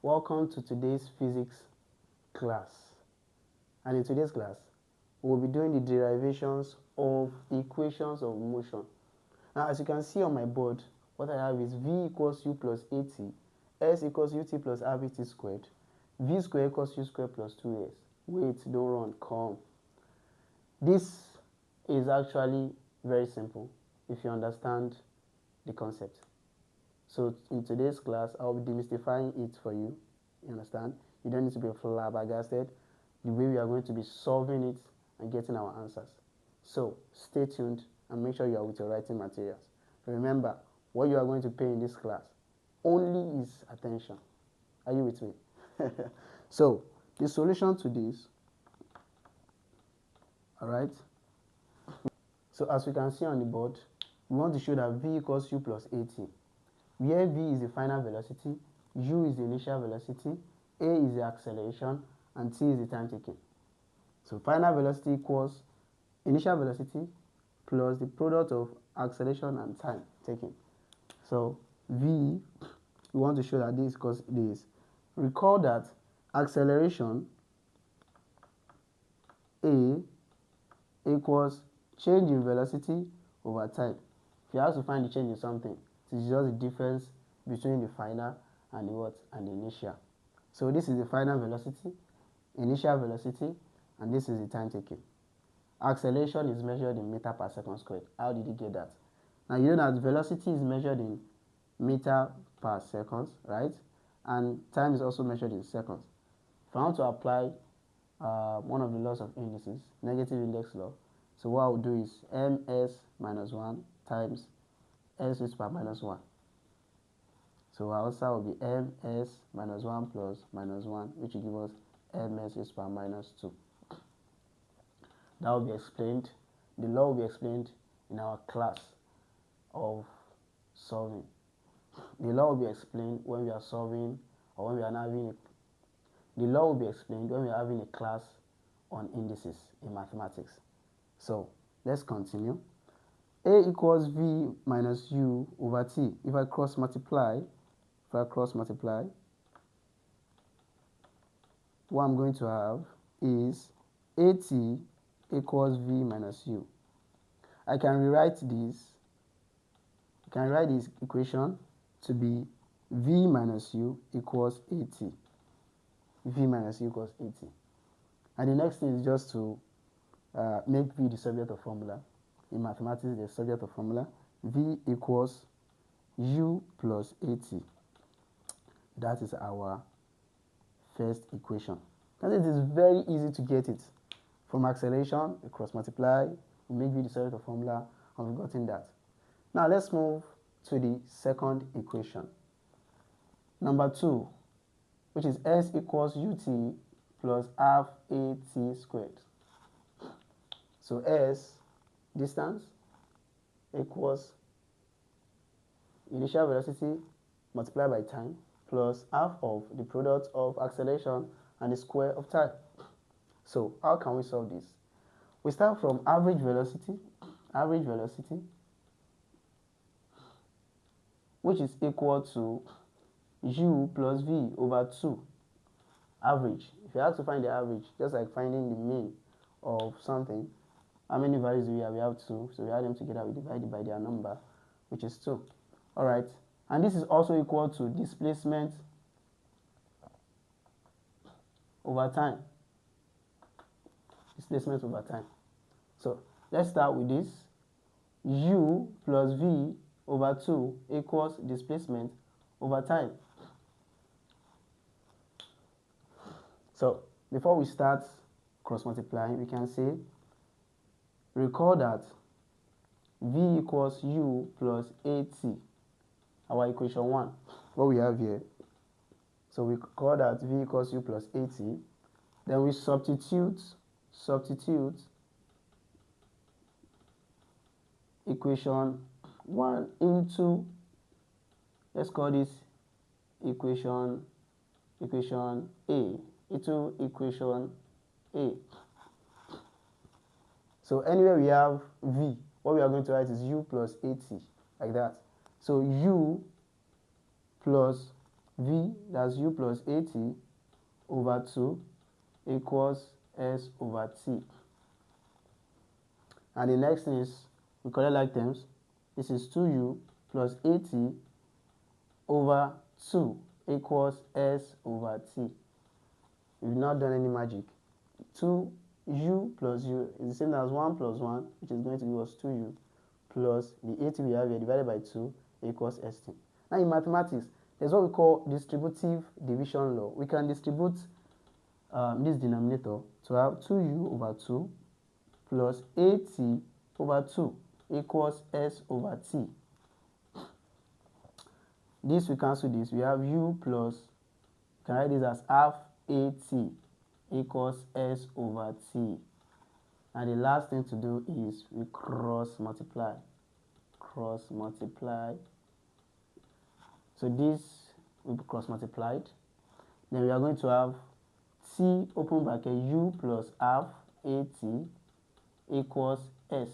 Welcome to today's physics class. And in today's class, we'll be doing the derivations of equations of motion. Now, as you can see on my board, what I have is v equals u plus at, s equals ut plus rbt squared, v squared equals u squared plus 2s. Wait, don't run, come. This is actually very simple if you understand the concept. So in today's class, I'll be demystifying it for you. You understand? You don't need to be flabbergasted the way we are going to be solving it and getting our answers. So stay tuned and make sure you are with your writing materials. Remember, what you are going to pay in this class only is attention. Are you with me? So the solution to this, all right? So as we can see on the board, we want to show that v equals u plus at, where v is the final velocity, u is the initial velocity, a is the acceleration, and t is the time taken. So final velocity equals initial velocity plus the product of acceleration and time taken. So v, we want to show that this equals this. Recall that acceleration a equals change in velocity over time. If you have to find the change in something, it is just the difference between the final and the what and the initial. So this is the final velocity, initial velocity, and this is the time taken. Acceleration is measured in meter per second squared. How did you get that? Now you know that velocity is measured in meter per second, right? And time is also measured in seconds. If I want to apply one of the laws of indices, negative index law, so what I will do is ms minus 1 times s raised to power minus 1. So our answer will be ms minus 1 plus minus 1, which will give us ms raised to power minus 2. That will be explained. The law will be explained in our class of solving. The law will be explained when we are solving or when we are having the law will be explained when we are having a class on indices in mathematics. So let's continue. A equals v minus u over t. If I cross multiply, what I'm going to have is at equals v minus u. I can rewrite this. I can write this equation to be v minus u equals at. V minus u equals at. And the next thing is just to make v the subject of formula. In mathematics, the subject of formula. V equals u plus at. That is our first equation. And it is very easy to get it. From acceleration, we cross multiply, we make v the subject of formula, and we've gotten that. Now let's move to the second equation. Number 2, which is s equals ut plus half at squared. So s, distance, equals initial velocity multiplied by time plus half of the product of acceleration and the square of time. So how can we solve this? We start from average velocity, which is equal to u plus v over 2. Average. If you have to find the average, just like finding the mean of something, how many values do we have? We have 2. So we add them together, we divide it by their number, which is 2. All right. And this is also equal to displacement over time. Displacement over time. So let's start with this. U plus v over 2 equals displacement over time. So before we start cross multiplying, we can say, recall that v equals u plus at, our equation 1, what we have here. So we call that v equals u plus at. Then we substitute equation 1 into, let's call this equation A, into equation A. So anywhere we have v, what we are going to write is u plus at, like that. So u plus v, that's u plus at over 2 equals s over t. And the next thing is, we collect like terms. This is 2u plus at over 2 equals s over t. We've not done any magic. 2u plus u is the same as 1 plus 1, which is going to give us 2u, plus the 80 we have here divided by 2 equals st. Now in mathematics, there's what we call distributive division law. We can distribute this denominator to have 2u over 2 plus 80 over 2 equals s over t. This we cancel this. We have u plus, you can write this as half at equals s over t. And the last thing to do is we cross multiply. Cross multiply. So this will be cross multiplied. Then we are going to have t open bracket u plus half at equals s.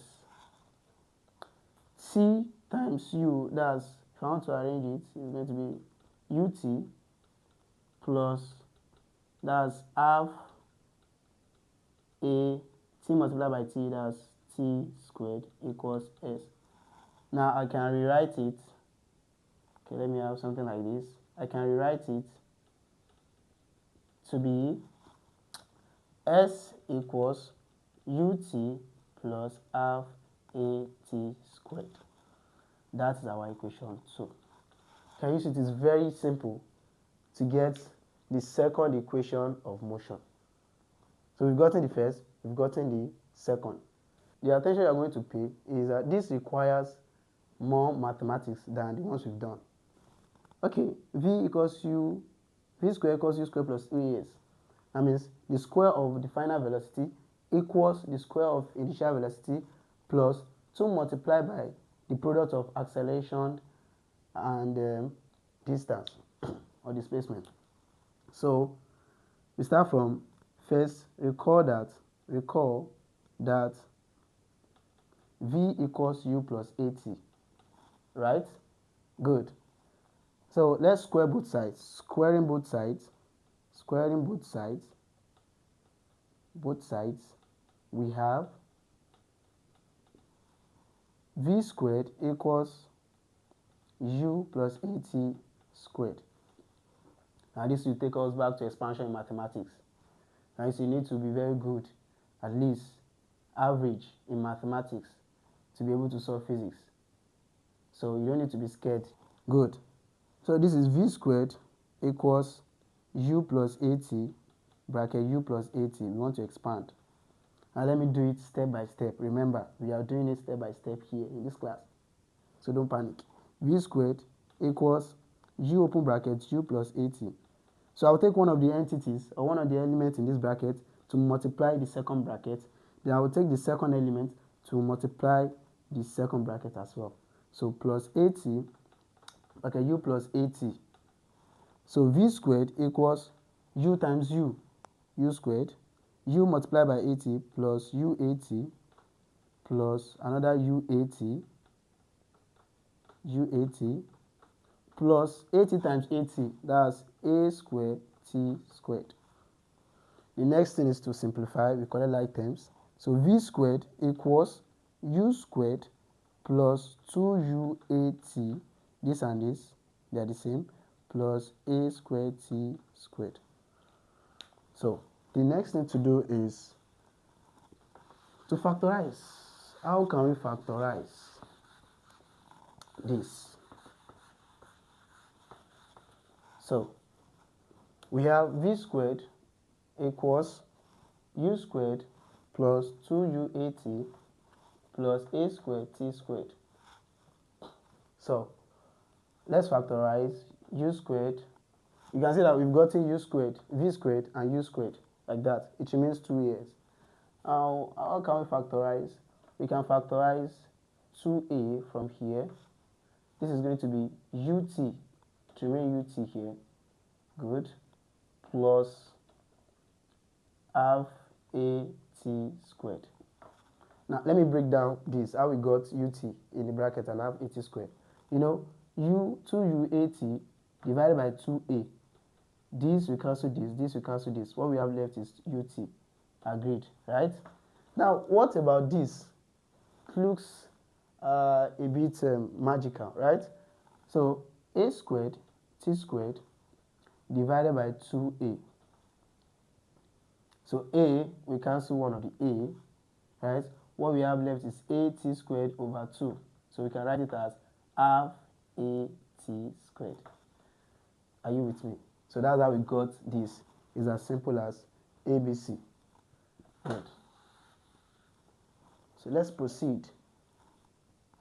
T times u, that's, if I want to arrange it, it's going to be ut plus, that's half a t multiplied by t, that's t squared equals s. Now I can rewrite it. Okay, let me have something like this. I can rewrite it to be s equals ut plus half at squared. That is our equation 2. Can you see it is very simple to get the second equation of motion. So we've gotten the first, we've gotten the second. The attention you're going to pay is that this requires more mathematics than the ones we've done. Okay, v square equals u square plus 3as. That means the square of the final velocity equals the square of initial velocity plus 2 multiplied by the product of acceleration and distance or displacement. So we start from first, recall that v equals u plus at, right? Good. So let's square both sides. Squaring both sides, we have v squared equals u plus at squared. Now this will take us back to expansion in mathematics. Right? So you need to be very good, at least average in mathematics, to be able to solve physics. So you don't need to be scared. Good. So this is v squared equals u plus at bracket u plus at. We want to expand. Now let me do it step by step. Remember, we are doing it step by step here in this class. So don't panic. V squared equals u open bracket u plus at. So I'll take one of the entities or one of the elements in this bracket to multiply the second bracket. Then I will take the second element to multiply the second bracket as well. So plus 80, okay, u plus 80. So v squared equals u times u squared, u multiplied by 80 plus u80 plus another u80 plus 80 times 80, that's a squared t squared. The next thing is to simplify. We collect like terms. So v squared equals u squared plus 2uat, this and this, they are the same, plus a squared t squared. So the next thing to do is to factorize. How can we factorize this? So we have v squared equals u squared plus 2uat plus a squared t squared. So let's factorize u squared. You can see that we've gotten u squared, v squared, and u squared, like that. It remains 2as. How can we factorize? We can factorize 2a from here. This is going to be ut, to remain ut here, good, plus half a t squared. Now let me break down this, how we got ut in the bracket and half at squared. You know, 2uat divided by 2a. This will cancel this will cancel this. What we have left is ut. Agreed, right? Now, what about this? It looks a bit magical, right? So, a squared, t squared, divided by 2a. So, a, we cancel one of the a, right? What we have left is a t squared over 2. So, we can write it as half a t squared. Are you with me? So that's how we got this. It's as simple as ABC. Good. So let's proceed.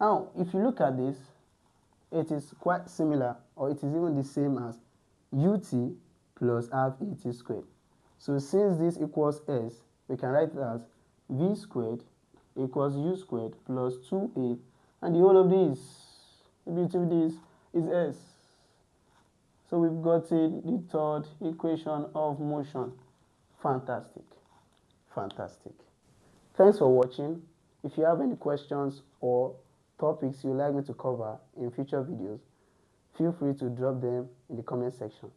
Now, if you look at this, it is quite similar, or it is even the same as ut plus half at squared. So since this equals s, we can write it as v squared equals u squared plus 2a, and the whole of this, the beauty of this, is s. So we've gotten the third equation of motion. Fantastic. Fantastic. Thanks for watching. If you have any questions or topics you'd like me to cover in future videos, feel free to drop them in the comment section.